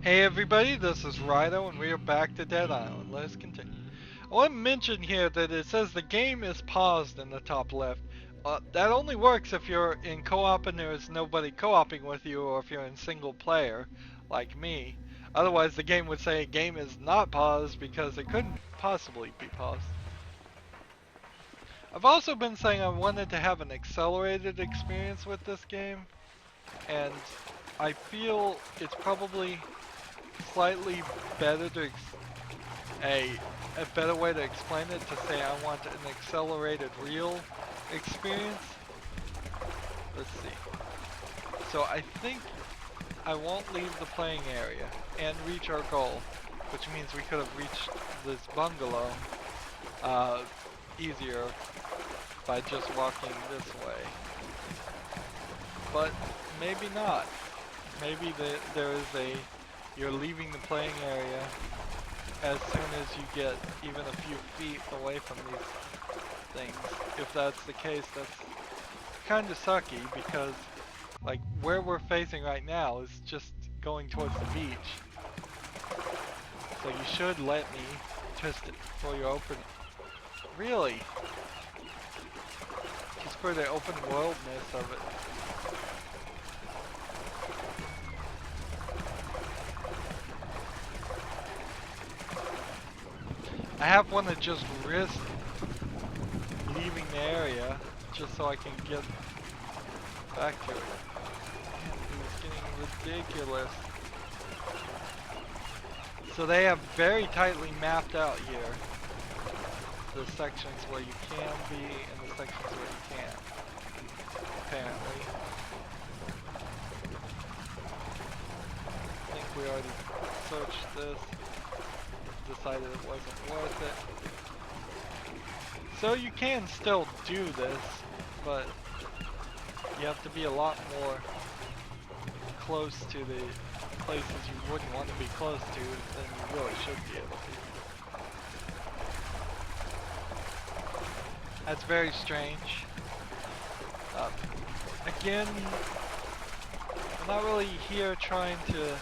Hey everybody, this is Rydo and we are back to Dead Island. Let's continue. I want to mention here that it says the game is paused in the top left. That only works if you're in co-op and there's nobody co-oping with you, or if you're in single player, like me. Otherwise the game would say game is not paused because it couldn't possibly be paused. I've also been saying I wanted to have an accelerated experience with this game, and I feel it's probably slightly better to a a better way to explain it to say I want an accelerated real experience. Let's see. So I think I won't leave the playing area and reach our goal, which means we could have reached this bungalow easier by just walking this way. But maybe not. Maybe there is you're leaving the playing area as soon as you get even a few feet away from these things. If that's the case, that's kind of sucky because like where we're facing right now is just going towards the beach. So you should let me test it before you open it. Really? Just for the open worldness of it. I have one that just risk leaving the area just so I can get back to it. Man, it's getting ridiculous. So they have very tightly mapped out here the sections where you can be and the sections where you can't, apparently. I think we already searched this, decided it wasn't worth it. So you can still do this, but you have to be a lot more close to the places you wouldn't want to be close to than you really should be able to. That's very strange. Again, I'm not really here trying to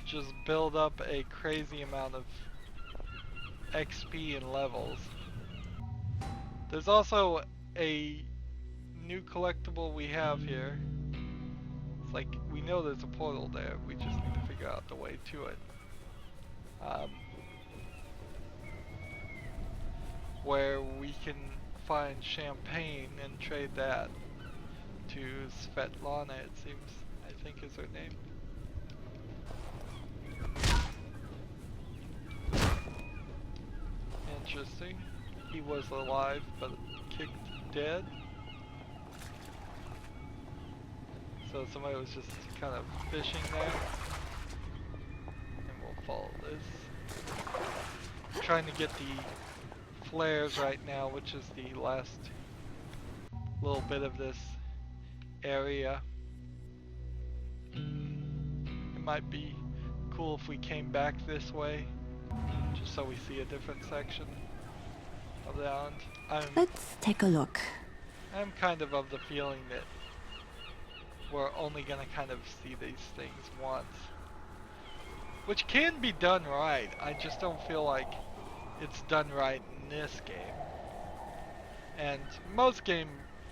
just build up a crazy amount of XP and levels. There's also a new collectible we have here. It's like, we know there's a portal there, we just need to figure out the way to it. Where we can find champagne and trade that to Svetlana, it seems, I think is her name. Interesting. He was alive, but kicked dead. So somebody was just kind of fishing there. And we'll follow this. I'm trying to get the flares right now, which is the last little bit of this area. It might be cool if we came back this way, just so we see a different section of the island. Let's take a look. I'm kind of the feeling that we're only gonna kind of see these things once. Which can be done right, I just don't feel like it's done right in this game. And most game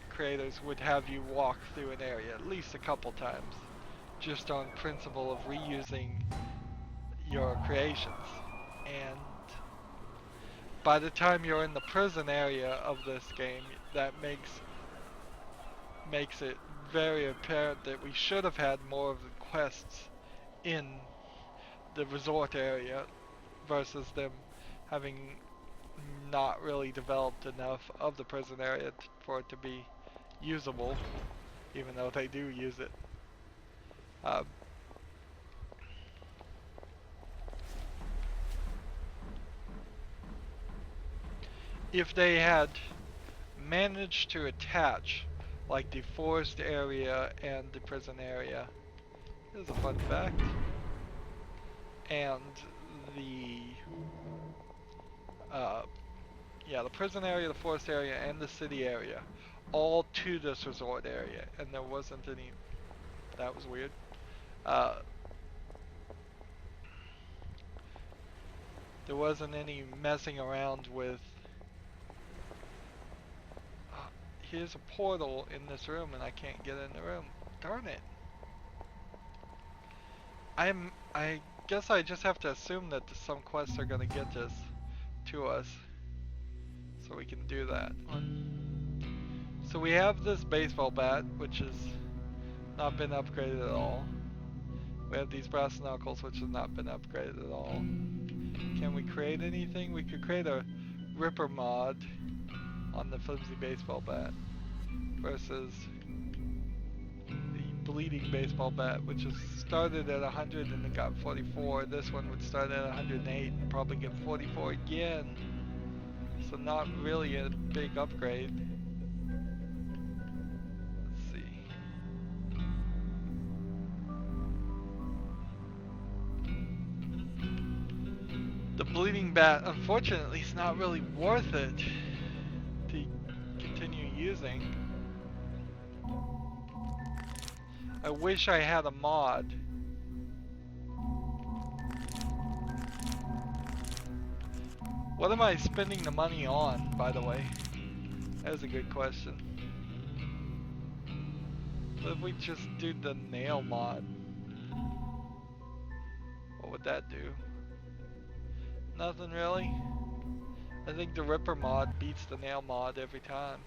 creators would have you walk through an area at least a couple times, just on principle of reusing your creations. And by the time you're in the prison area of this game, that makes it very apparent that we should have had more of the quests in the resort area versus them having not really developed enough of the prison area for it to be usable, even though they do use it. If they had managed to attach like the forest area and the prison area, here's a fun fact, and the the prison area, the forest area, and the city area, all to this resort area, and there wasn't any. That was weird. there wasn't any messing around with. Here's a portal in this room and I can't get in the room. Darn it. I guess I just have to assume that some quests are gonna get this to us. So we can do that. So we have this baseball bat, which has not been upgraded at all. We have these brass knuckles, which have not been upgraded at all. Can we create anything? We could create a ripper mod on the flimsy baseball bat versus the bleeding baseball bat, which is started at 100 and it got 44. This one would start at 108 and probably get 44 again. So not really a big upgrade. Let's see. The bleeding bat, unfortunately, is not really worth it to continue using. I wish I had a mod. What am I spending the money on, by the way? That is a good question. What if we just do the nail mod? What would that do? Nothing really. I think the Ripper mod beats the nail mod every time.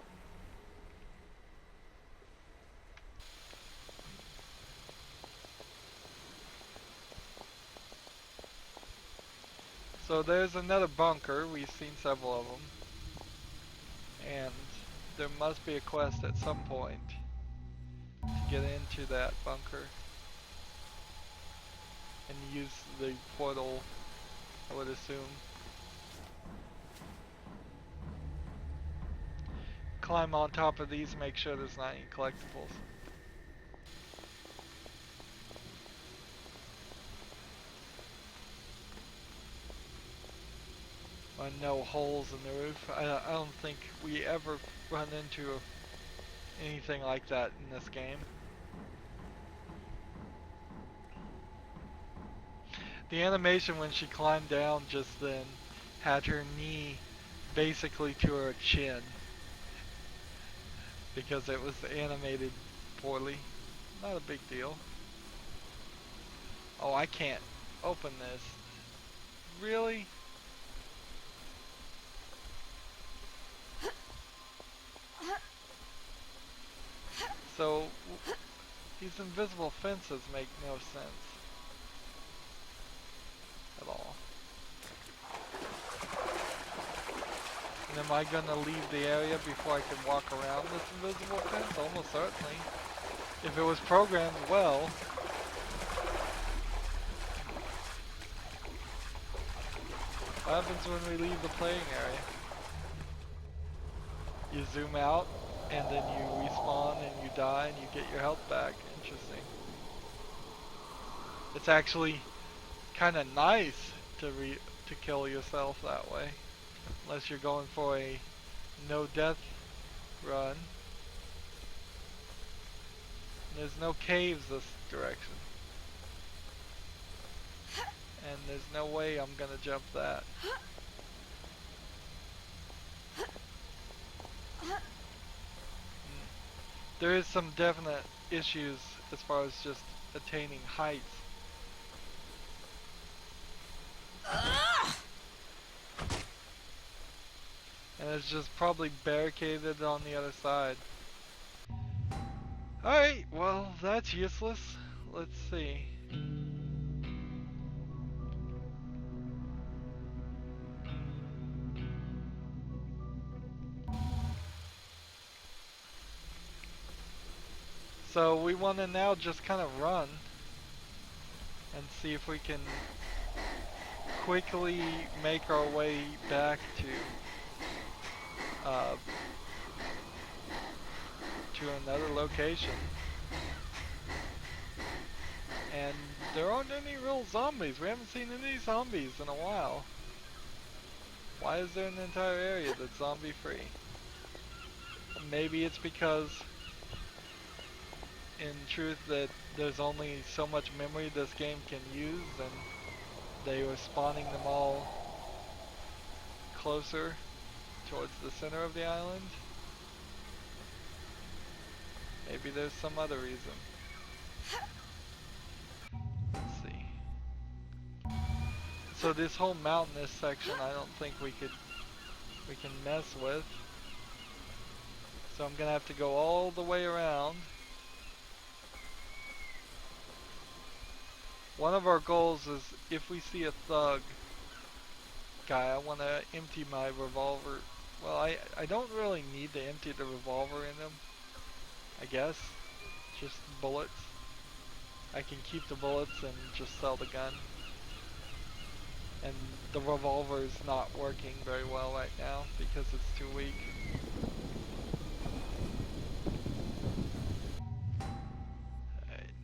So there's another bunker. We've seen several of them. And there must be a quest at some point to get into that bunker and use the portal, I would assume. Climb on top of these, make sure there's not any collectibles. No holes in the roof. I don't think we ever run into anything like that in this game. The animation when she climbed down just then had her knee basically to her chin because it was animated poorly. Not a big deal. Oh, I can't open this. Really? So, these invisible fences make no sense at all. And am I gonna leave the area before I can walk around this invisible fence? Almost certainly. If it was programmed well. What happens when we leave the playing area? You zoom out, and then you respawn and you die and you get your health back. Interesting. It's actually kind of nice to kill yourself that way, unless you're going for a no death run. There's no caves this direction, and there's no way I'm gonna jump that. There is some definite issues as far as just attaining heights. And it's just probably barricaded on the other side. Alright, well, that's useless. Let's see. So we want to now just kind of run and see if we can quickly make our way back to another location. And there aren't any real zombies. We haven't seen any zombies in a while. Why is there an entire area that's zombie free? Maybe it's because in truth that there's only so much memory this game can use and they were spawning them all closer towards the center of the island. Maybe there's some other reason. Let's see. So this whole mountainous section, I don't think we can mess with. So I'm gonna have to go all the way around. One of our goals is if we see a thug guy, I want to empty my revolver. Well, I don't really need to empty the revolver in him, I guess. Just bullets. I can keep the bullets and just sell the gun. And the revolver is not working very well right now because it's too weak. Alright.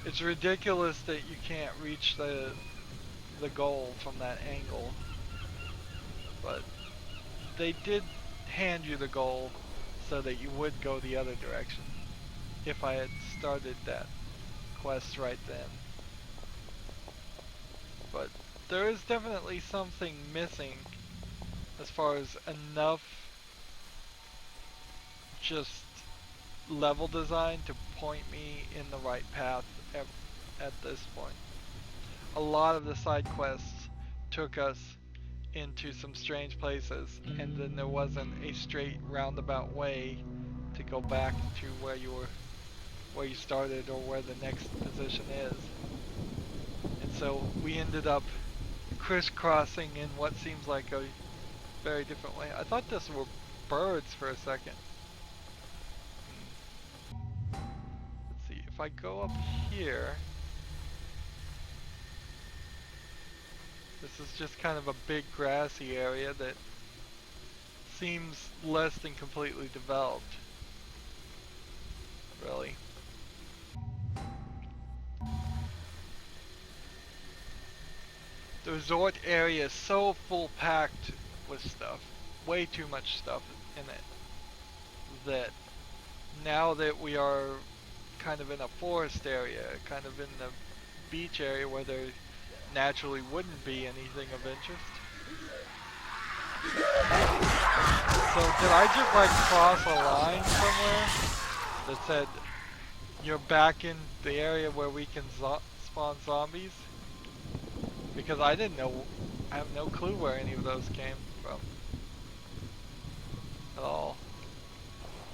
It's ridiculous that you can't reach the goal from that angle. But they did hand you the goal so that you would go the other direction if I had started that quest right then. But there is definitely something missing as far as enough just level design to point me in the right path at this point. A lot of the side quests took us into some strange places, and then there wasn't a straight roundabout way to go back to where you started or where the next position is. And so we ended up crisscrossing in what seems like a very different way. I thought this were birds for a second. Let's see, if I go up here, this is just kind of a big grassy area that seems less than completely developed, really. The resort area is so full packed with stuff, way too much stuff in it, that now that we are kind of in a forest area, kind of in the beach area where there naturally wouldn't be anything of interest. So did I just like cross a line somewhere that said you're back in the area where we can spawn zombies? Because I didn't know, I have no clue where any of those came from at all.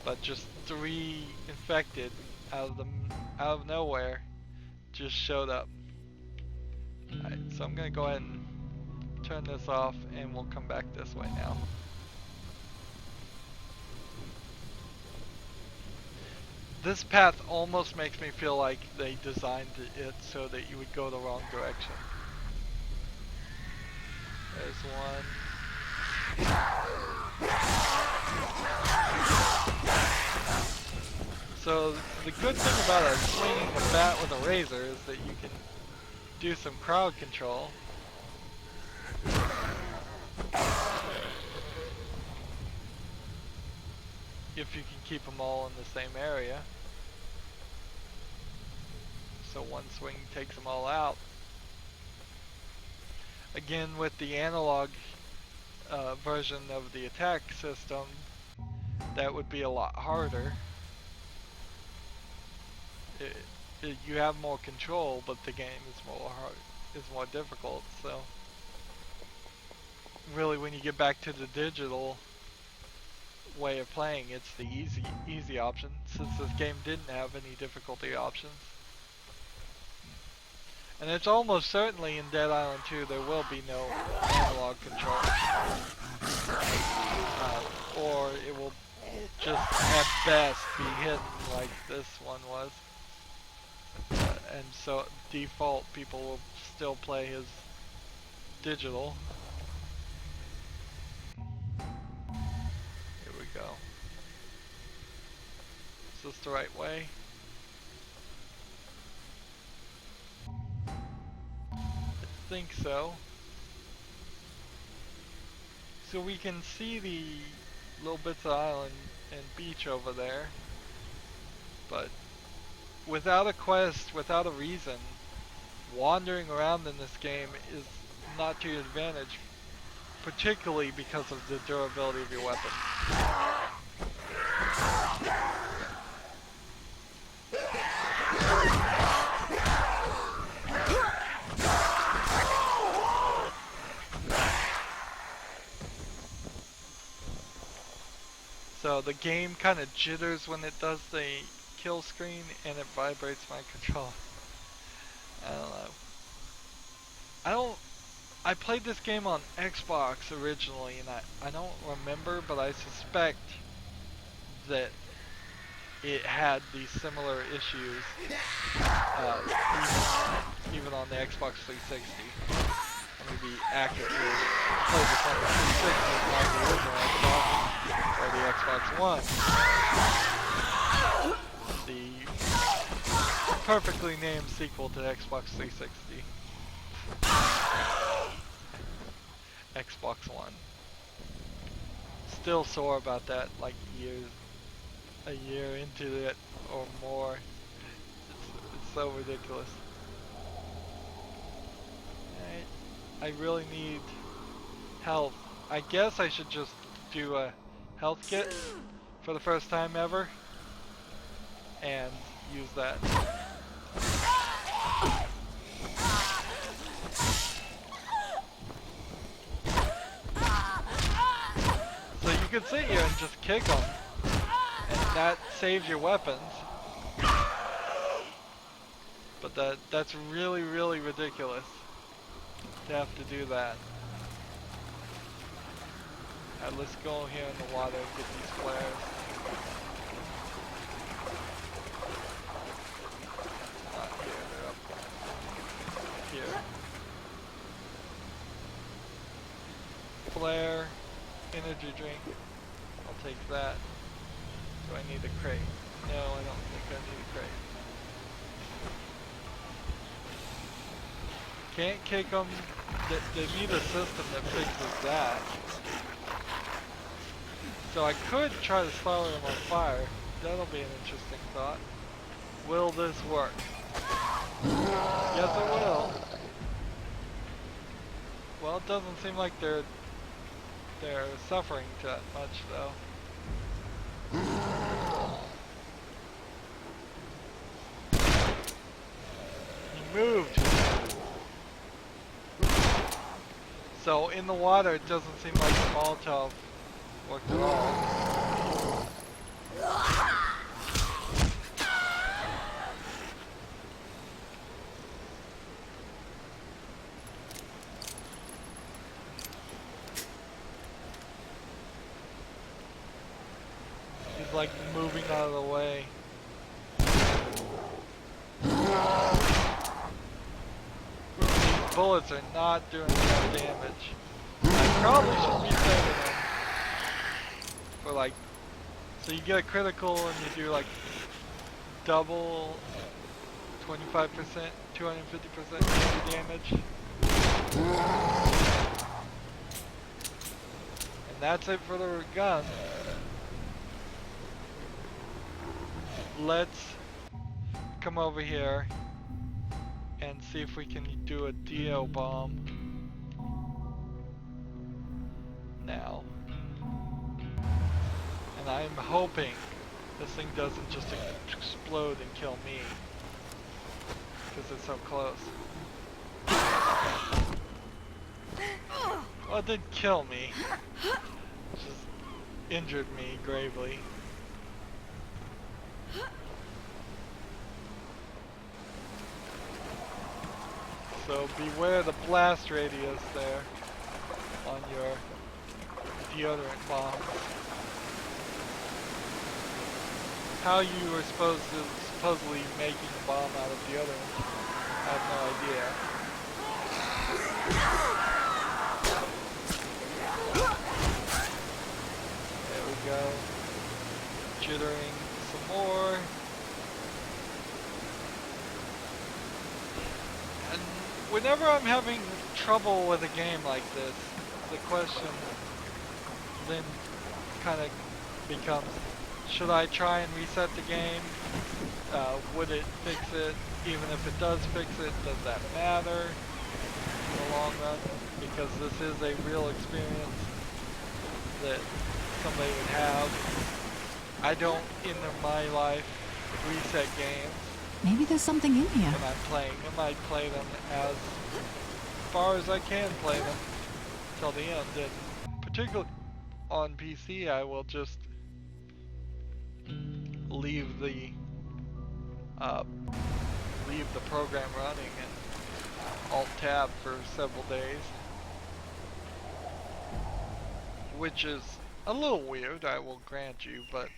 But just 3 infected out of nowhere just showed up. Alright, so I'm gonna go ahead and turn this off and we'll come back this way now. This path almost makes me feel like they designed it so that you would go the wrong direction. There's one. So the good thing about swinging a bat with a razor is that you can do some crowd control. If you can keep them all in the same area. So one swing takes them all out. Again, with the analog version of the attack system, that would be a lot harder. You have more control, but the game is more difficult. So really, when you get back to the digital way of playing, it's the easy option, since this game didn't have any difficulty options. And it's almost certainly in Dead Island 2 there will be no analog control. Or it will just at best be hidden like this one was. And so default people will still play his digital. Here we go. Is this the right way? I think so. So we can see the little bits of island and beach over there, but without a quest, without a reason, wandering around in this game is not to your advantage, particularly because of the durability of your weapon. So the game kind of jitters when it does the kill screen, and it vibrates my controller. I don't know. I played this game on Xbox originally, and I don't remember, but I suspect that it had these similar issues, even on the Xbox 360. Let me be accurate here. I played this on the 360, not the original Xbox, or the Xbox One. The perfectly named sequel to the Xbox 360. Xbox One. Still sore about that, like a year into it or more. It's so ridiculous. I really need health. I guess I should just do a health kit for the first time ever and use that. So you can sit here and just kick them, and that saves your weapons. But that's really, really ridiculous to have to do that. Alright, let's go here in the water and get these flares. Not here, they're up here. Flare, energy drink. I'll take that. Do I need a crate? No, I don't think I need a crate. Can't kick them. They need a system that fixes that. So I could try to start them on fire. That'll be an interesting thought. Will this work? Yes, it will. Well, it doesn't seem like they're suffering that much, though. He moved. So in the water, it doesn't seem like the Molotov worked at all. He's like moving out of the way. These bullets are not doing enough damage. I probably should be saving them for like, so you get a critical and you do like double 25%, 250% damage. And that's it for the gun. Let's come over here and see if we can do a Dio bomb now. And I'm hoping this thing doesn't just explode and kill me, because it's so close. Well, it did kill me. It just injured me gravely. So beware the blast radius there on your deodorant bombs. How you were supposedly making a bomb out of deodorant, I have no idea. There we go. Jittering some more. And whenever I'm having trouble with a game like this, the question then kind of becomes, Should I try and reset the game? Would it fix it? Even if it does fix it, does that matter in the long run? Because this is a real experience that somebody would have. I don't, in my life, reset games Maybe there's something in here. when I'm playing them. I play them as far as I can play them till the end. And particularly on PC, I will just leave the program running and Alt-Tab for several days, which is a little weird, I will grant you, but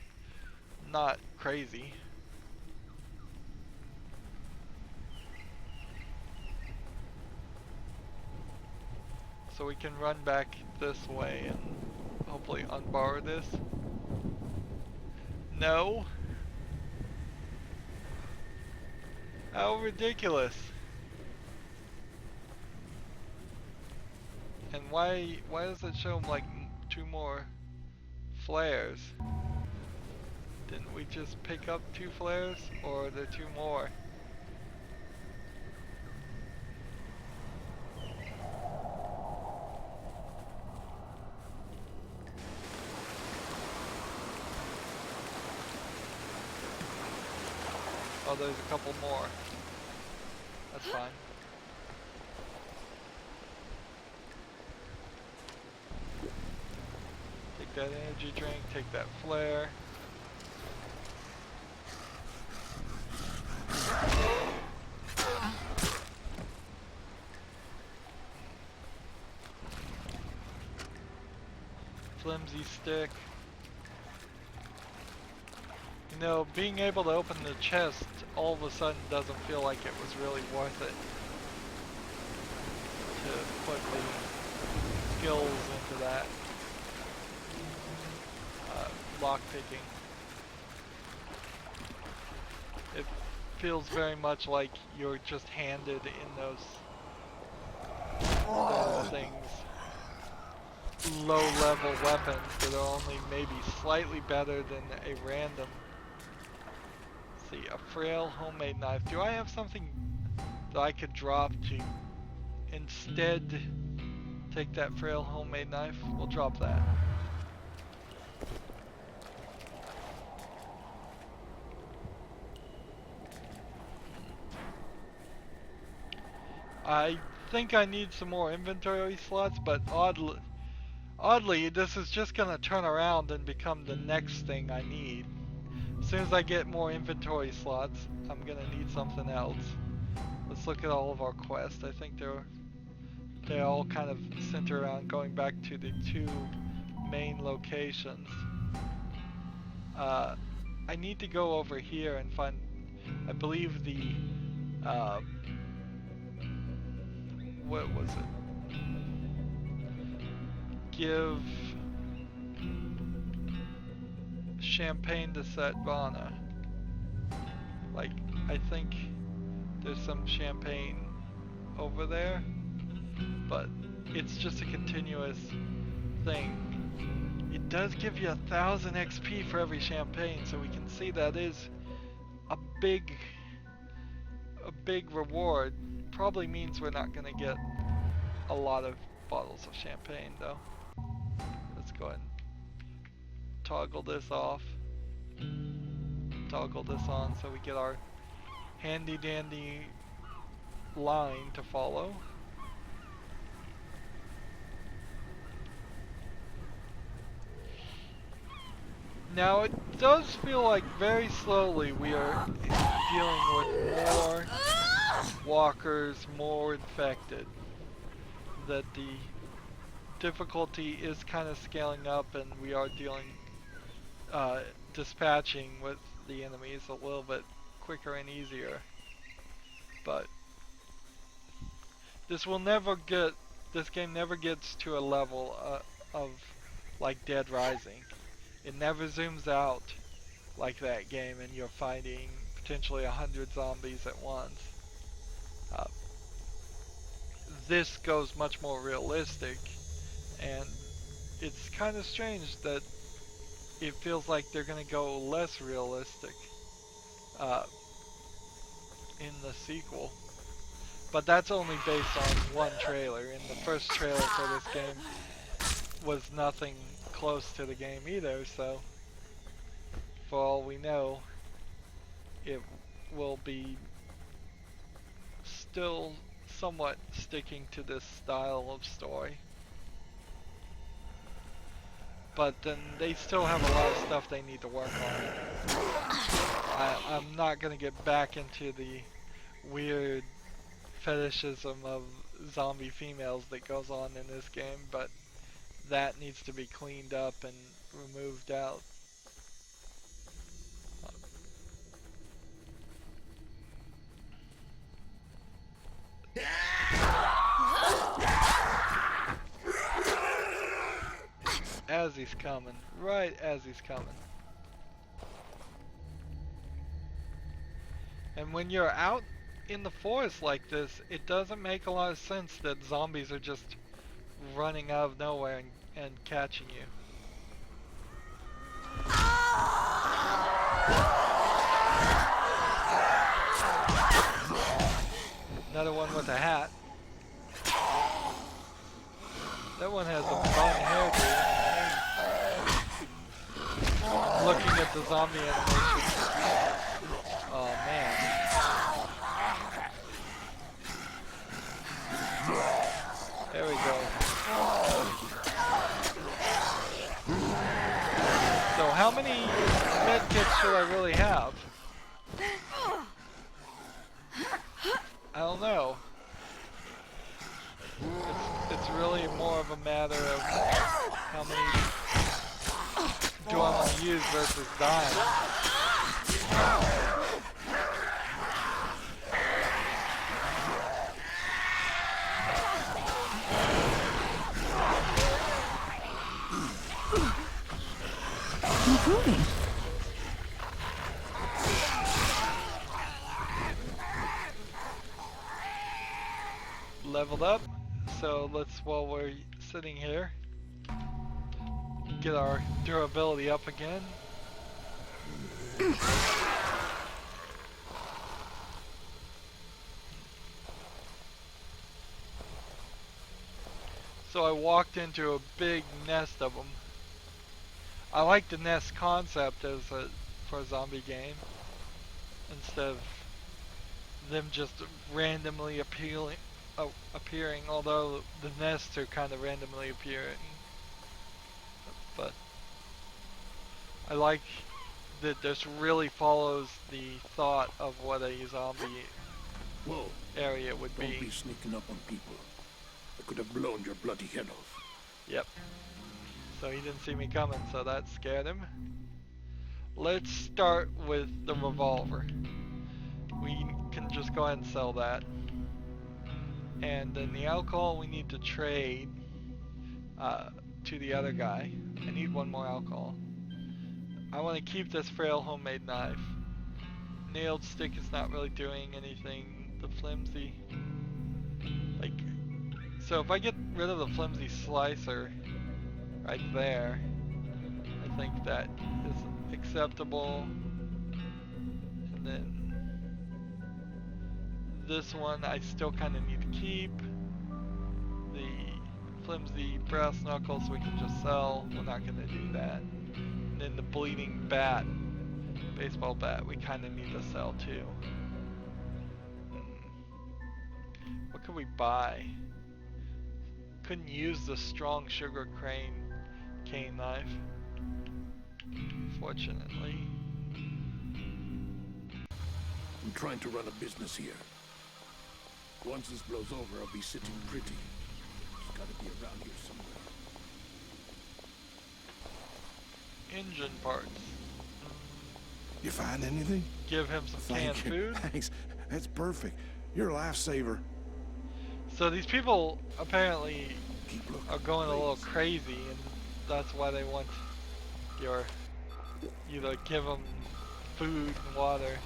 not crazy. So we can run back this way and hopefully unbar this. No? How ridiculous. And why does it show like 2 more flares? Didn't we just pick up 2 flares, or are there 2 more? Oh, there's a couple more. That's fine. Take that energy drink, take that flare. Flimsy stick. You know, being able to open the chest all of a sudden doesn't feel like it was really worth it to put the skills into that. Lockpicking. It feels very much like you're just handed in those things low-level weapons that are only maybe slightly better than a random. Let's see, a frail homemade knife. Do I have something that I could drop to instead take that frail homemade knife? We'll drop that. I think I need some more inventory slots, but oddly, this is just gonna turn around and become the next thing I need. As soon as I get more inventory slots, I'm gonna need something else. Let's look at all of our quests. I think they all kind of center around going back to the 2 main locations. I need to go over here and find, I believe the, what was it? Give champagne to Satvana. Like, I think there's some champagne over there, but it's just a continuous thing. It does give you 1,000 XP for every champagne, so we can see that is a big reward. Probably means we're not gonna get a lot of bottles of champagne though. Let's go ahead and toggle this off. Toggle this on so we get our handy dandy line to follow. Now it does feel like very slowly we are dealing with more walkers, more infected. That the difficulty is kind of scaling up and we are dealing, dispatching with the enemies a little bit quicker and easier. But this game never gets to a level of like Dead Rising. It never zooms out like that game and you're fighting potentially 100 zombies at once. This goes much more realistic, and it's kind of strange that it feels like they're gonna go less realistic uh, in the sequel. But that's only based on one trailer, and the first trailer for this game was nothing close to the game either, so for all we know, it will be still somewhat sticking to this style of story. But then they still have a lot of stuff they need to work on. I'm not gonna get back into the weird fetishism of zombie females that goes on in this game, but that needs to be cleaned up and removed out. As he's coming, right as he's coming. And when you're out in the forest like this, it doesn't make a lot of sense that zombies are just running out of nowhere and catching you. Another one with a hat. That one has a fun hairdo. Looking at the zombie animation. Oh man. There we go. So how many med kits should I really have? I don't know. It's really more of a matter of how many do I want to use versus dying. Improving. Leveled up, so let's, while we're sitting here, get our durability up again. So I walked into a big nest of them. I like the nest concept as for a zombie game, instead of them just randomly appearing, although the nests are kind of randomly appearing. But I like that this really follows the thought of what a zombie area would be. Don't be sneaking up on people. I could have blown your bloody head off. Yep. So he didn't see me coming, so that scared him. Let's start with the revolver. We can just go ahead and sell that. And then the alcohol we need to trade to the other guy. I need one more alcohol. I want to keep this frail homemade knife. Nailed stick is not really doing anything. The flimsy, like, so if I get rid of the flimsy slicer right there, I think that is acceptable. And then this one I still kind of need to keep. The flimsy brass knuckles we can just sell. We're not going to do that. And then the bleeding bat, baseball bat, we kind of need to sell too. What could we buy? Couldn't use the strong sugar cane knife, fortunately. I'm trying to run a business here. Once this blows over, I'll be sitting pretty. It's gotta be around here somewhere. Engine parts. You find anything? Give him some canned Thank you. food. Thanks. That's perfect. You're a lifesaver. So these people apparently Keep looking, are going a little please. crazy, and that's why they want you to give them food and water,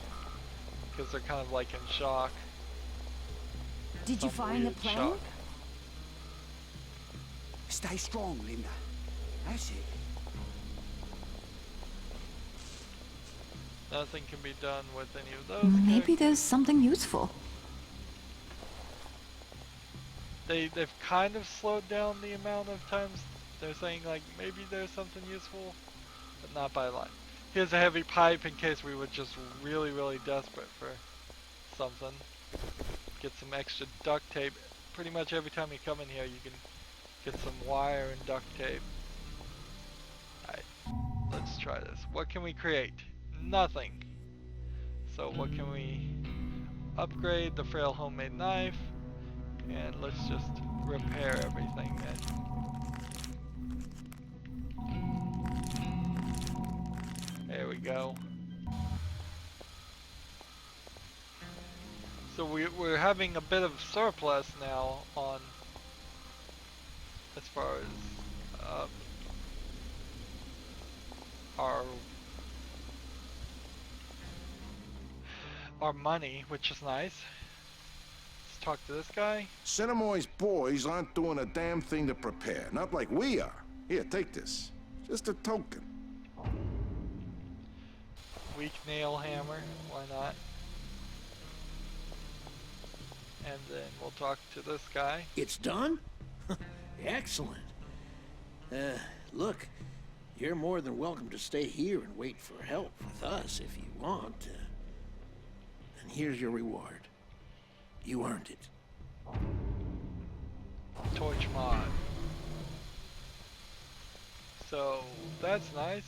because they're kind of like in shock. Did you Some find the weird plane? shock. Stay strong, Linda. That's it. Nothing can be done with any of those Maybe characters. there's something useful. They've kind of slowed down the amount of times they're saying like maybe there's something useful, but not by a lot. Here's a heavy pipe in case we were just really, really desperate for something. Get some extra duct tape. Pretty much every time you come in here you can get some wire and duct tape. Alright, let's try this. What can we create? Nothing. So what can we upgrade? The frail homemade knife. And let's just repair everything then. There we go. So we're having a bit of surplus now on as far as our money, which is nice. Let's talk to this guy. Cinemoy's boys aren't doing a damn thing to prepare. Not like we are. Here, take this. Just a token. Weak nail hammer, why not? And then we'll talk to this guy. It's done? Excellent. Look, you're more than welcome to stay here and wait for help with us if you want. And here's your reward. You earned it. Torch mod. So that's nice.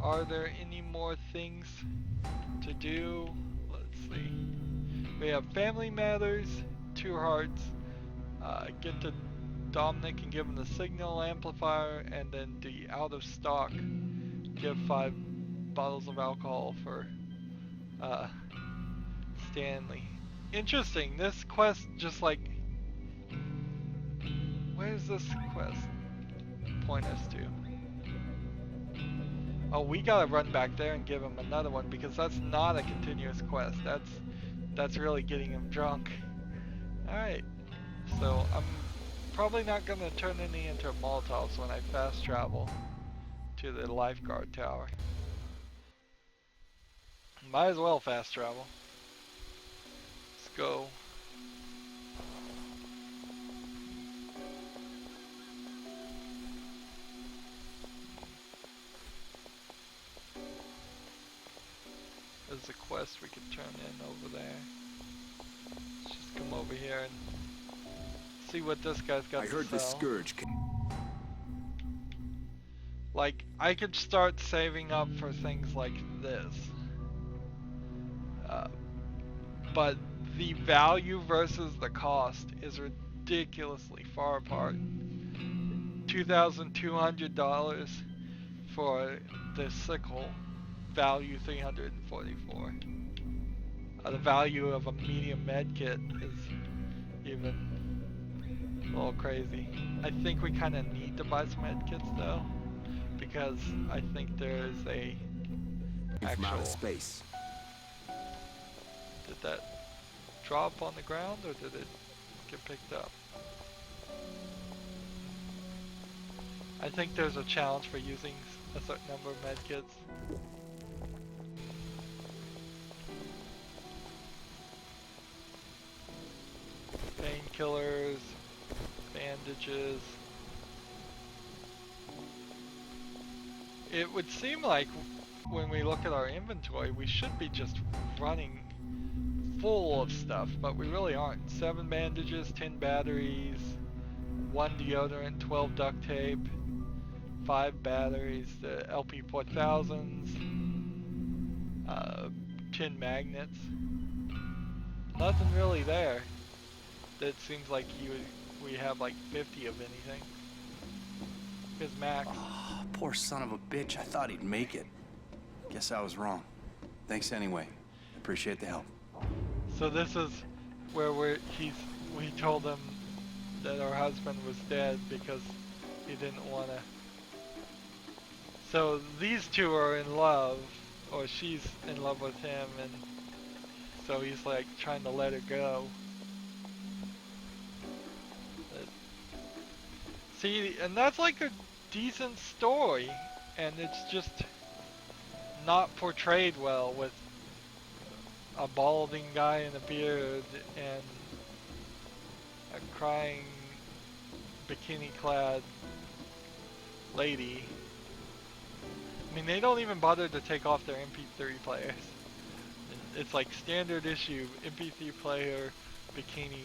Are there any more things to do? Let's see. We have family matters, 2 hearts. Get to Dominic and give him the signal amplifier, and then the out of stock. Give 5 bottles of alcohol for Stanley. Interesting. This quest just like. Where's this quest point us to? Oh, we gotta run back there and give him another one because that's not a continuous quest. That's really getting him drunk. Alright. So I'm probably not gonna turn any into Molotovs when I fast travel to the lifeguard tower. Might as well fast travel. Let's go. There's a quest we could turn in over there. Let's just come over here and see what this guy's got to sell. I heard the scourge. Like, I could start saving up for things like this. But the value versus the cost is ridiculously far apart. $2,200 for the sickle. Value 344. The value of a medium med kit is even a little crazy. I think we kind of need to buy some med kits though, because I think there is a From outer actual. space. Did that drop on the ground or did it get picked up? I think there's a challenge for using a certain number of med kits. Painkillers, bandages. It would seem like when we look at our inventory, we should be just running full of stuff, but we really aren't. 7 bandages, 10 batteries, 1 deodorant, 12 duct tape, 5 batteries, the LP4000s, 10 magnets. Nothing really there. It seems like we have like 50 of anything. Here's Max. Oh, poor son of a bitch. I thought he'd make it. Guess I was wrong. Thanks anyway. Appreciate the help. So this is where we told him that our husband was dead because he didn't want to. So these two are in love, or she's in love with him, and so he's like trying to let her go. See, and that's like a decent story. and it's just not portrayed well with a balding guy in a beard and a crying bikini-clad lady. I mean, they don't even bother to take off their MP3 players. It's like standard issue MP3 player bikini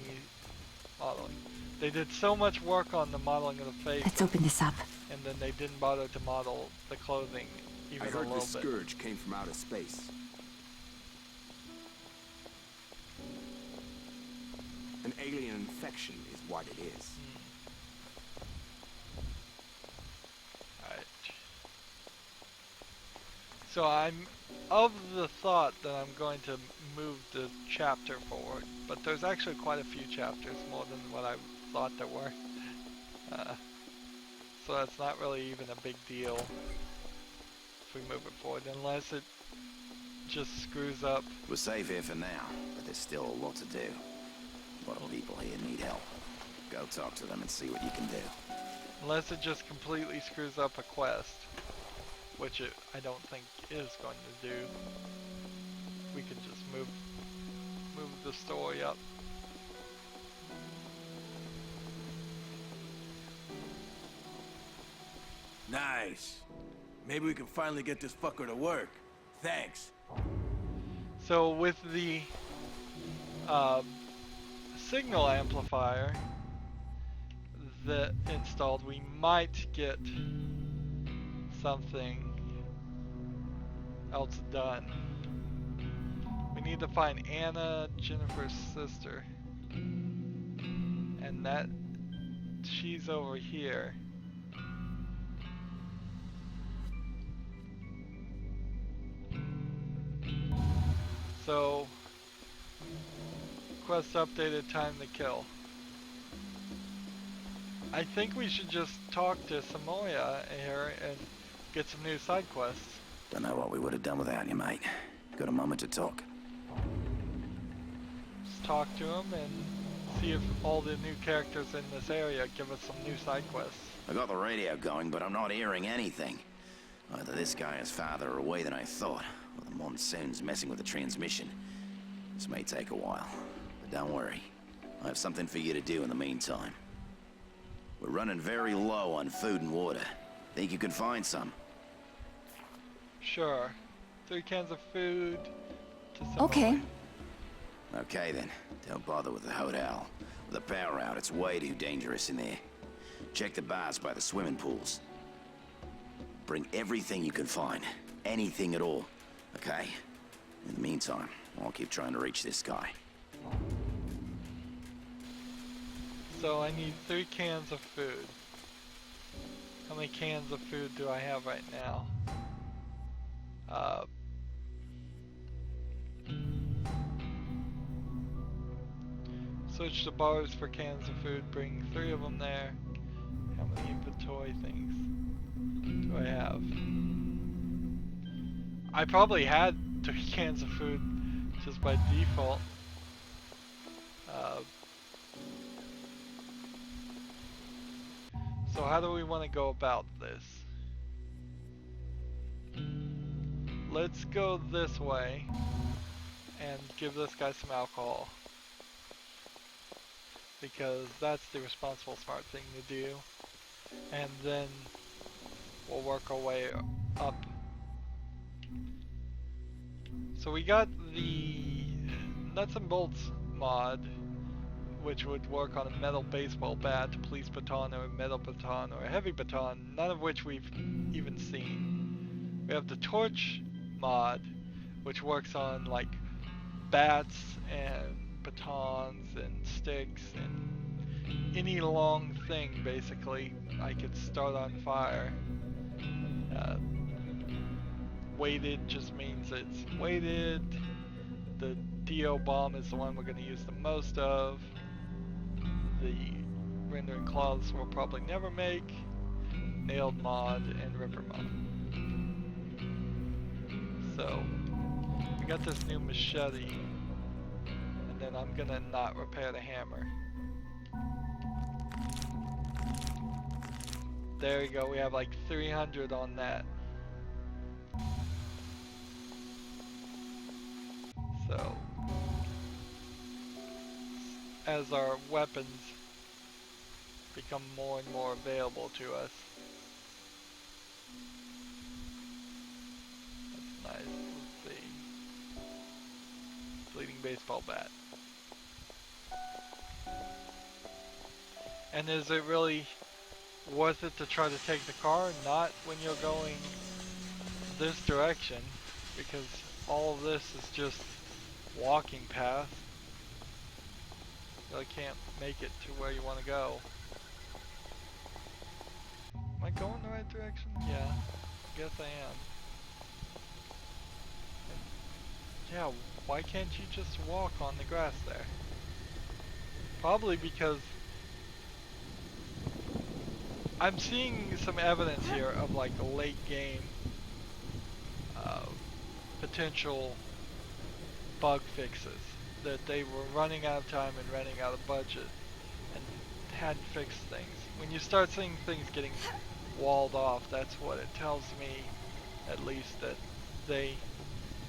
modeling. They did so much work on the modeling of the face, Let's open this up. and then they didn't bother to model the clothing even I a heard little this bit. scourge came from outer space. An alien infection is what it is. Alright. So I'm of the thought that I'm going to move the chapter forward, but there's actually quite a few chapters, more than what I thought there were. So that's not really even a big deal if we move it forward, unless it just screws up. We're safe here for now, but there's still a lot to do. A lot of people here need help. Go talk to them and see what you can do. Unless it just completely screws up a quest, which I don't think is going to do. We can just move the story up. Nice. Maybe we can finally get this fucker to work. Thanks. So with the signal amplifier that installed, we might get something else done. We need to find Anna, Jennifer's sister, and that she's over here. So, quest updated, time to kill. I think we should just talk to Samoya here and get some new side quests. Don't know what we would have done without you, mate. Got a moment to talk? Just talk to him and see if all the new characters in this area give us some new side quests. I got the radio going, but I'm not hearing anything. Either this guy is farther away than I thought, or the monsoon's messing with the transmission. This may take a while, but don't worry. I have something for you to do in the meantime. We're running very low on food and water. Think you can find some? Sure. 3 cans of food to Samoya. Okay. Okay then, don't bother with the hotel. With the power out, it's way too dangerous in there. Check the bars by the swimming pools. Bring everything you can find. Anything at all. Okay? In the meantime, I'll keep trying to reach this guy. So I need 3 cans of food. How many cans of food do I have right now? Search the bars for cans of food, bring 3 of them there. How many inventory things do I have? I probably had 3 cans of food just by default. So how do we want to go about this? Let's go this way and give this guy some alcohol, because that's the responsible smart thing to do, and then we'll work our way up. So we got the nuts and bolts mod, which would work on a metal baseball bat, a police baton, or a metal baton, or a heavy baton, none of which we've even seen. We have the torch mod, which works on like bats and batons and sticks and any long thing basically I could start on fire. Weighted just means it's weighted. The DO bomb is the one we're going to use the most of. The rendering cloths we'll probably never make. Nailed mod and ripper mod. So we got this new machete, and then I'm gonna not repair the hammer. There you go, we have like 300 on that. So, as our weapons become more and more available to us. That's nice. Let's see. Bleeding baseball bat. And is it really worth it to try to take the car? Not when you're going this direction, because all of this is just walking path. You really can't make it to where you want to go. Am I going the right direction? Yeah, I guess I am. Yeah, why can't you just walk on the grass there? Probably because I'm seeing some evidence here of like a late game potential bug fixes. That they were running out of time and running out of budget and hadn't fixed things. When you start seeing things getting walled off, that's what it tells me, at least, that they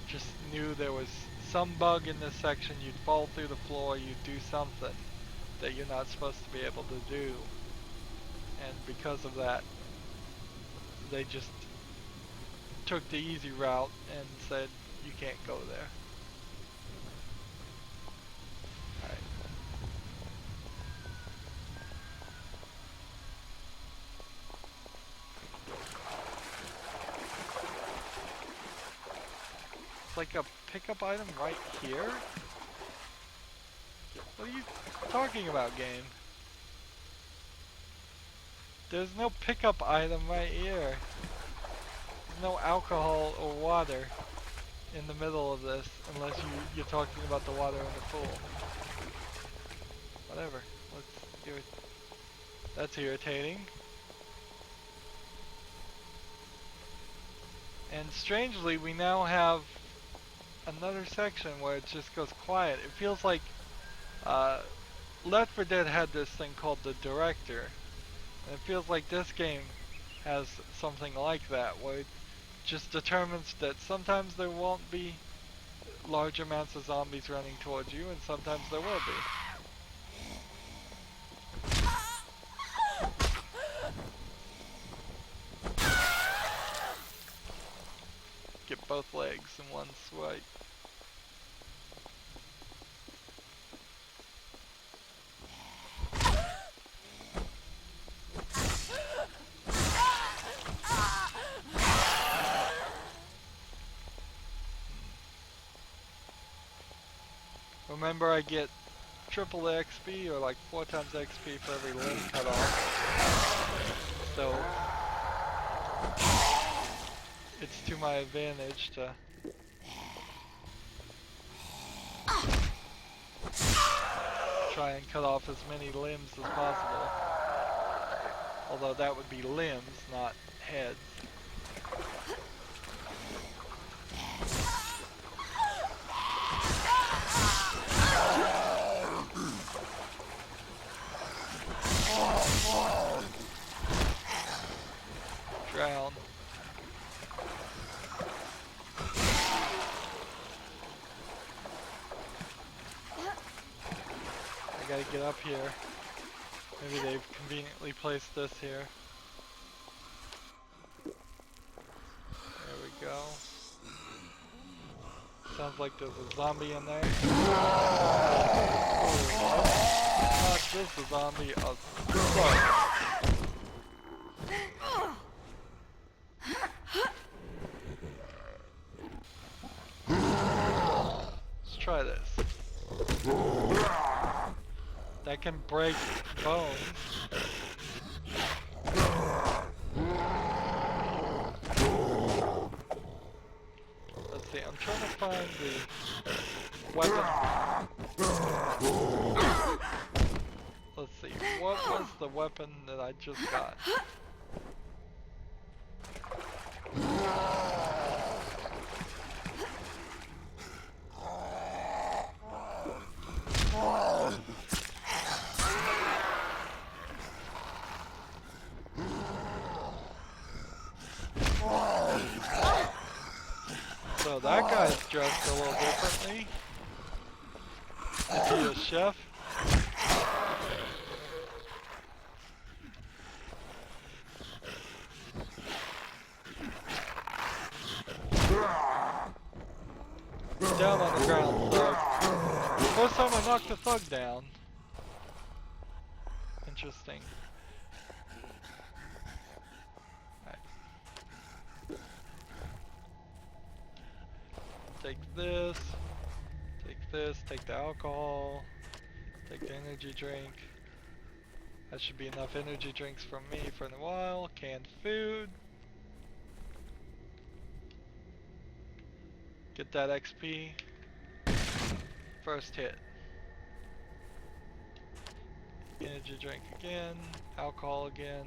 just knew there was some bug in this section. You'd fall through the floor, you'd do something that you're not supposed to be able to do, and because of that they just took the easy route and said you can't go there. Alright. It's like a pickup item right here? What are you talking about, game? There's no pickup item right here. There's no alcohol or water in the middle of this, unless you're talking about the water in the pool. Whatever. Let's do it. That's irritating. And strangely, we now have another section where it just goes quiet. It feels like Left 4 Dead had this thing called the Director. And it feels like this game has something like that, where it just determines that sometimes there won't be large amounts of zombies running towards you, and sometimes there will be. Get both legs in one swipe. Remember, I get triple XP, or like 4 times XP for every limb cut off. So it's to my advantage to try and cut off as many limbs as possible. Although that would be limbs, not heads. Drown. I gotta get up here. Maybe they've conveniently placed this here. There we go. Sounds like there's a zombie in there. Oh, not just a zombie, a bug. Let's try this. That can break bones. Let's see, I'm trying to find the weapon. Let's see, what was the weapon that I just got? So that guy's dressed a little differently. Is he a chef? Down on the ground, thug. First time I knocked the thug down. Interesting. Alright. Take this. Take this. Take the alcohol. Take the energy drink. That should be enough energy drinks from me for a while. Canned food. Get that XP. First hit. Energy drink again. Alcohol again.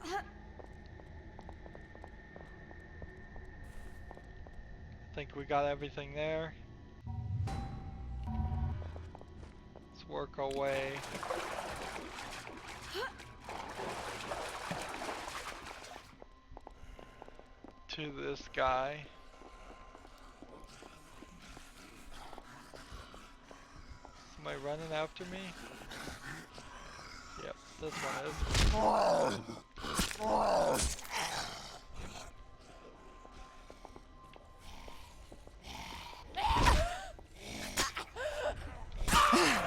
I think we got everything there. Let's work our way. To this guy. Somebody running after me? Yep, this one is.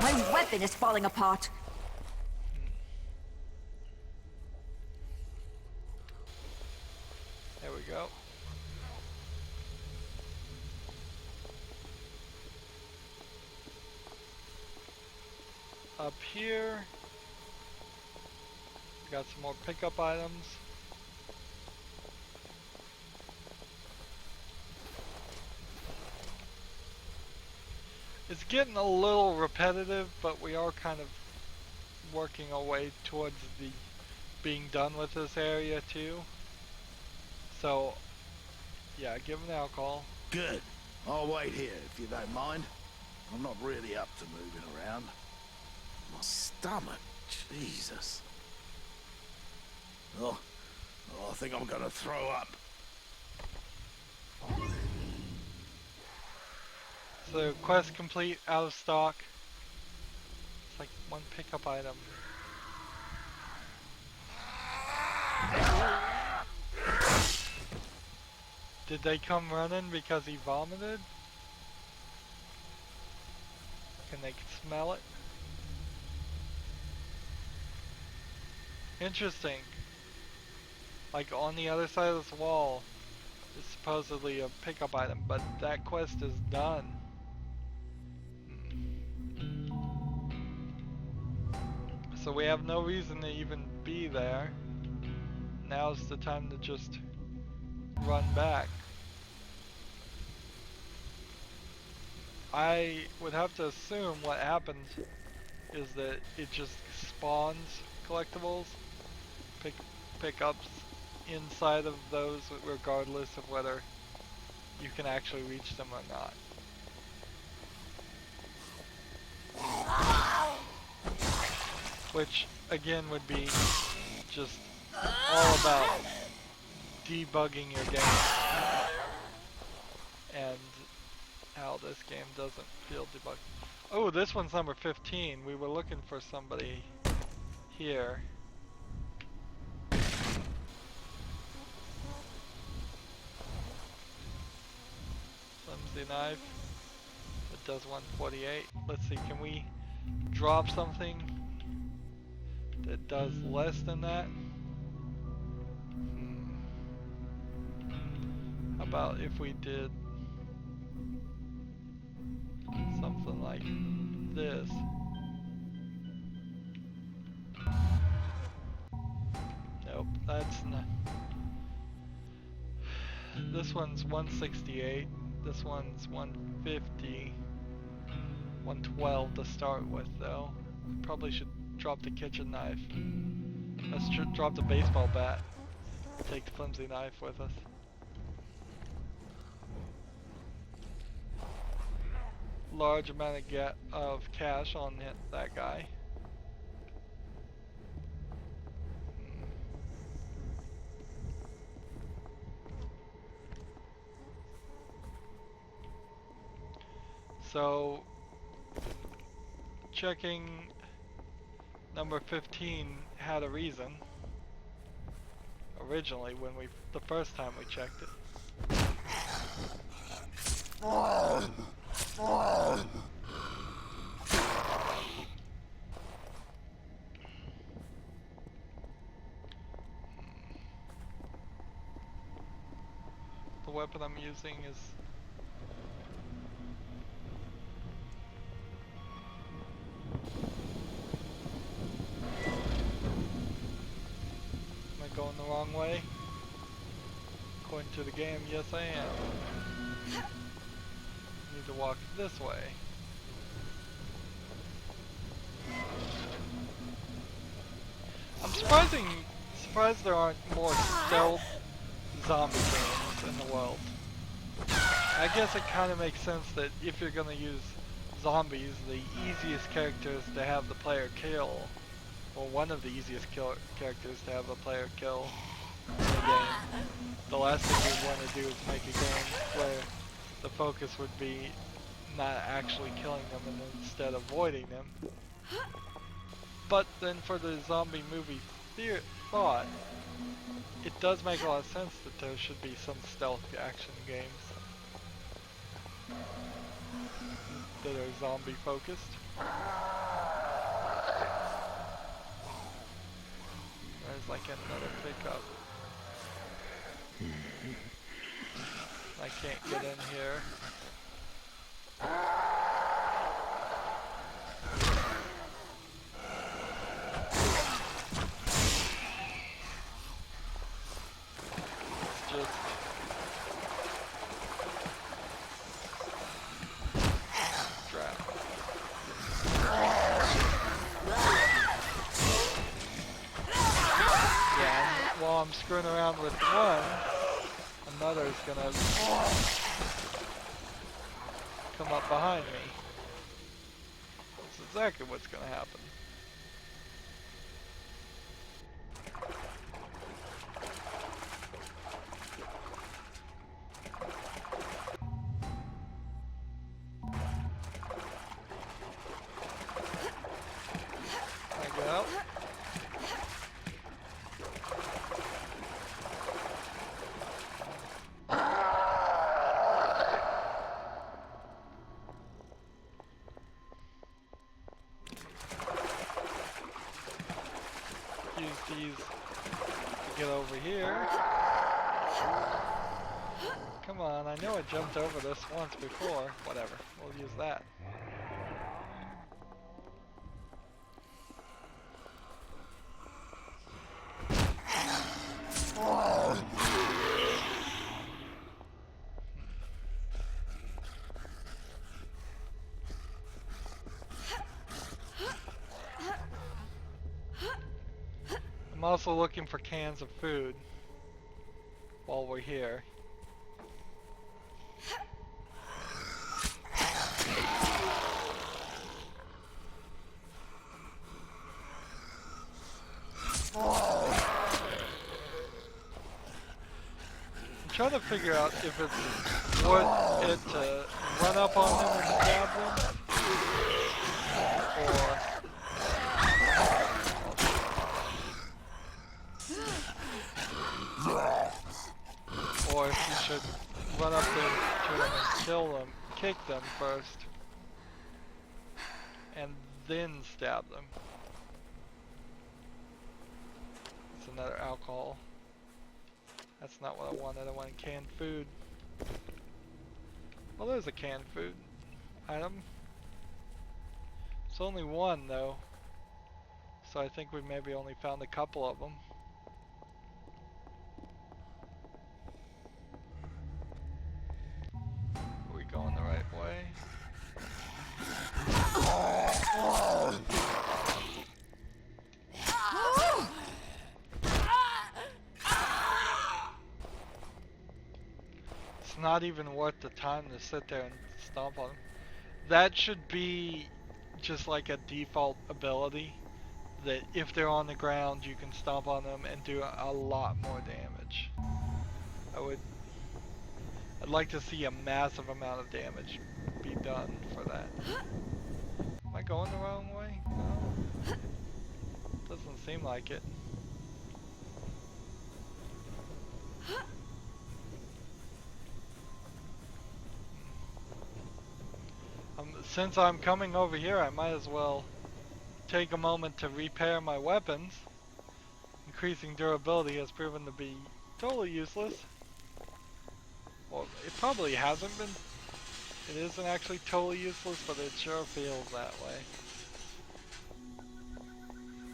My weapon is falling apart. There we go. Up here, we got some more pickup items. It's getting a little repetitive, but we are kind of working our way towards the being done with this area too. So, yeah, give him the alcohol. Good. I'll wait here if you don't mind. I'm not really up to moving around. My stomach, Jesus. Oh, I think I'm gonna throw up. So, quest complete, out of stock. It's like one pickup item. Did they come running because he vomited? Can they smell it? Interesting. Like on the other side of this wall is supposedly a pickup item, but that quest is done. So we have no reason to even be there. Now's the time to just run back. I would have to assume what happens is that it just spawns collectibles, pickups inside of those regardless of whether you can actually reach them or not. Which again would be just all about debugging your game and how this game doesn't feel debugged. Oh, this one's number 15. We were looking for somebody here. Flimsy knife. It does 148. Let's see, can we drop something that does less than that? How about if we did something like this? Nope, that's not. This one's 168. This one's 150. 112 to start with, though. Probably should drop the kitchen knife. Let's drop the baseball bat. Take the flimsy knife with us. Large amount of cash on that guy. So, checking number 15 had a reason. Originally, when the first time we checked it. The weapon I'm using is am I going the wrong way? According to the game, yes I am. Need to walk this way. I'm surprised there aren't more stealth zombie games in the world. I guess it kind of makes sense that if you're gonna use zombies, the easiest characters to have the player kill, or one of the easiest characters to have the player kill in the game, the last thing you want to do is make a game where the focus would be not actually killing them and instead avoiding them. But then for the zombie movie thought, it does make a lot of sense that there should be some stealth action games that are zombie focused. There's like another pickup. I can't get in here. Just trap. Yeah, and while I'm screwing around with one, another's gonna come up behind me. That's exactly what's gonna happen. There I go. Use these to get over here. Come on, I know I jumped over this once before. Whatever, we'll use that. I'm also looking for cans of food while we're here. I'm trying to figure out if it's worth it to run up on them and stab them, or if you should run up there to them and kill them, kick them first, and then stab them. It's another alcohol. That's not what I wanted. I wanted canned food. Well, there's a canned food item. It's only one though, so I think we maybe only found a couple of them. Are we going the right way? It's not even worth the time to sit there and stomp on them. That should be just like a default ability, that if they're on the ground you can stomp on them and do a lot more damage. I'd like to see a massive amount of damage be done for that. Am I going the wrong way? No. Doesn't seem like it. Since I'm coming over here, I might as well take a moment to repair my weapons. Increasing durability has proven to be totally useless. Well, it probably hasn't been. It isn't actually totally useless, but it sure feels that way.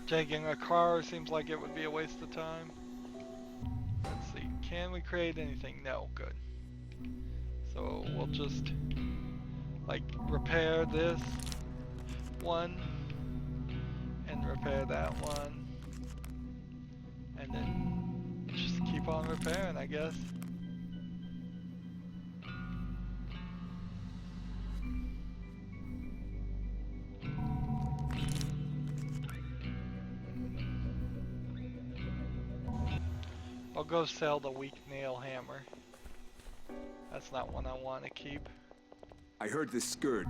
Taking a car seems like it would be a waste of time. Let's see, can we create anything? No, good. So we'll just like repair this one and repair that one and then just keep on repairing, I guess. I'll go sell the weak nail hammer. That's not one I want to keep. I heard this skirt.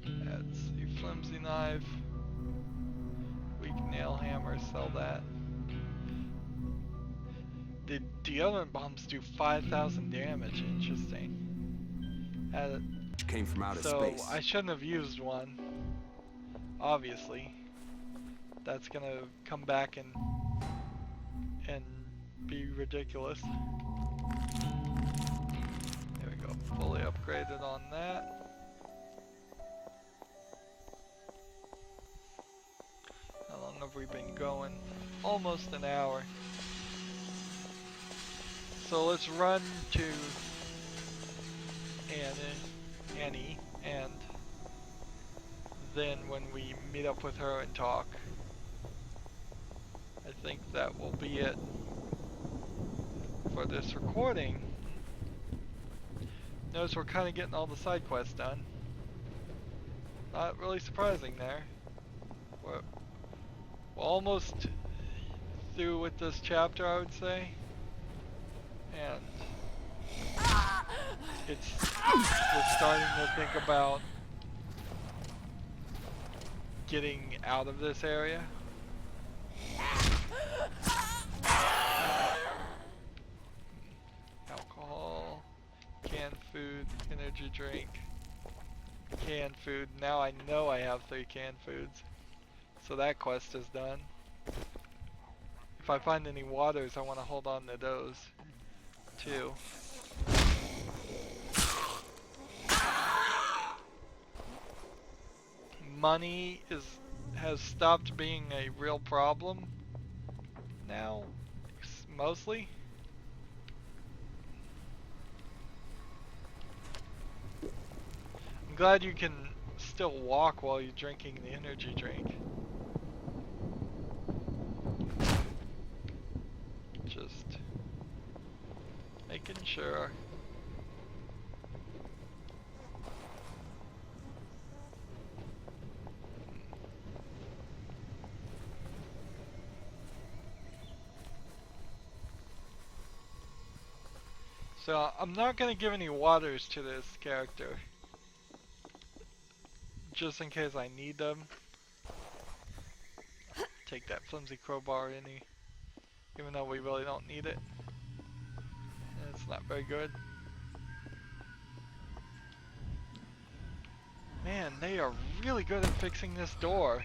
Let's see, flimsy knife, weak nail hammer, sell that. The deodorant bombs do 5,000 damage, interesting. Came from outer so space. I shouldn't have used one, obviously. That's gonna come back and be ridiculous. There we go, fully upgraded on that. How long have we been going? Almost an hour. So let's run to Annie, and then when we meet up with her and talk, I think that will be it for this recording. Notice we're kind of getting all the side quests done. Not really surprising there. We're almost through with this chapter, I would say. And we're starting to think about getting out of this area. Alcohol, canned food, energy drink, canned food. Now I know I have 3 canned foods. So that quest is done. If I find any waters, I want to hold on to those too. Money has stopped being a real problem now, mostly. I'm glad you can still walk while you're drinking the energy drink. Just making sure. So I'm not going to give any waters to this character, just in case I need them. Take that flimsy crowbar even though we really don't need it. And it's not very good. Man, they are really good at fixing this door.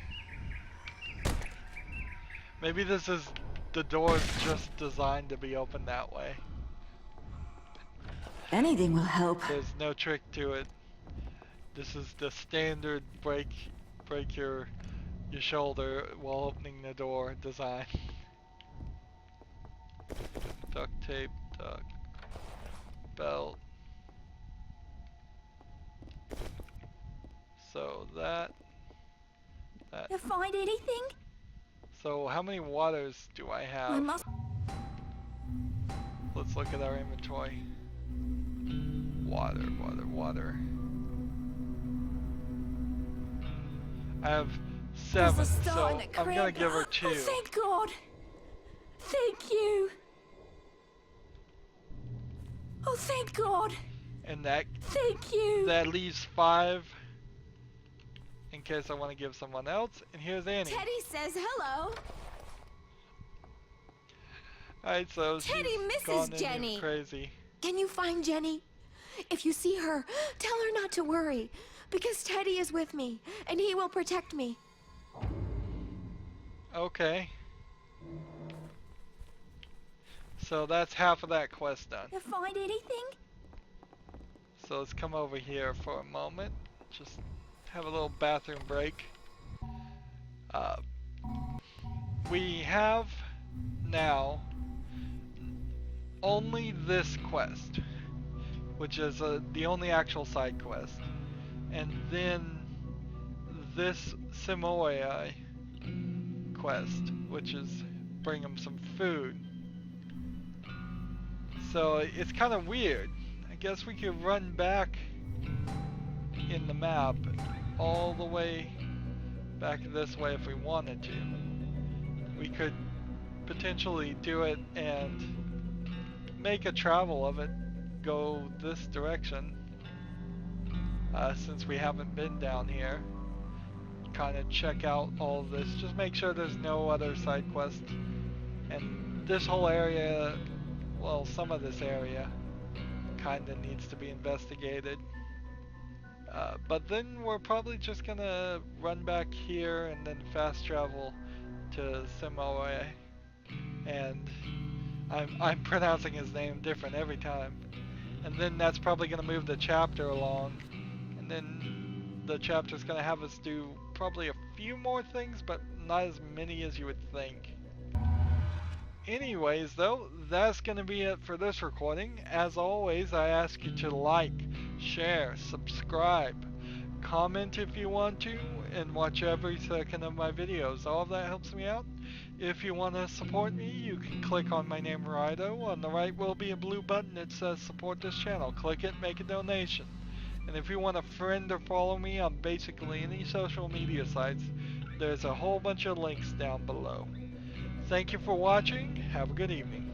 Maybe the door's just designed to be opened that way. Anything will help. There's no trick to it. This is the standard break your shoulder while opening the door design. Duct tape, duct, belt. So that. You find anything? So how many waters do I have? I must. Let's look at our inventory. Water. I have 7, so I'm gonna give her 2. Oh, thank God. Thank you. Oh, thank God. And that Thank you. that leaves 5 in case I want to give someone else. And here's Annie. Teddy says hello. Alright, so Teddy she's misses gone in Jenny. crazy. Can you find Jenny? If you see her, tell her not to worry, because Teddy is with me, and he will protect me. Okay. So that's half of that quest done. You find anything? So let's come over here for a moment. Just have a little bathroom break. We have now only this quest, which is the only actual side quest, and then this Simoai quest, which is bring them some food. So it's kind of weird. I guess we could run back in the map all the way back this way if we wanted to. We could potentially do it and make a travel of it, go this direction, since we haven't been down here. Kind of check out all of this, just make sure there's no other side quests, and this whole area, well, some of this area kind of needs to be investigated. But then we're probably just gonna run back here and then fast travel to Simoai, and I'm pronouncing his name different every time. And then that's probably gonna move the chapter along, and then the chapter's gonna have us do probably a few more things, but not as many as you would think. Anyways though, that's gonna be it for this recording. As always, I ask you to like, share, subscribe, comment if you want to, and watch every second of my videos. All of that helps me out. If you want to support me, you can click on my name, Rydo. On the right will be a blue button that says support this channel. Click it, make a donation. And if you want to friend or follow me on basically any social media sites, there's a whole bunch of links down below. Thank you for watching. Have a good evening.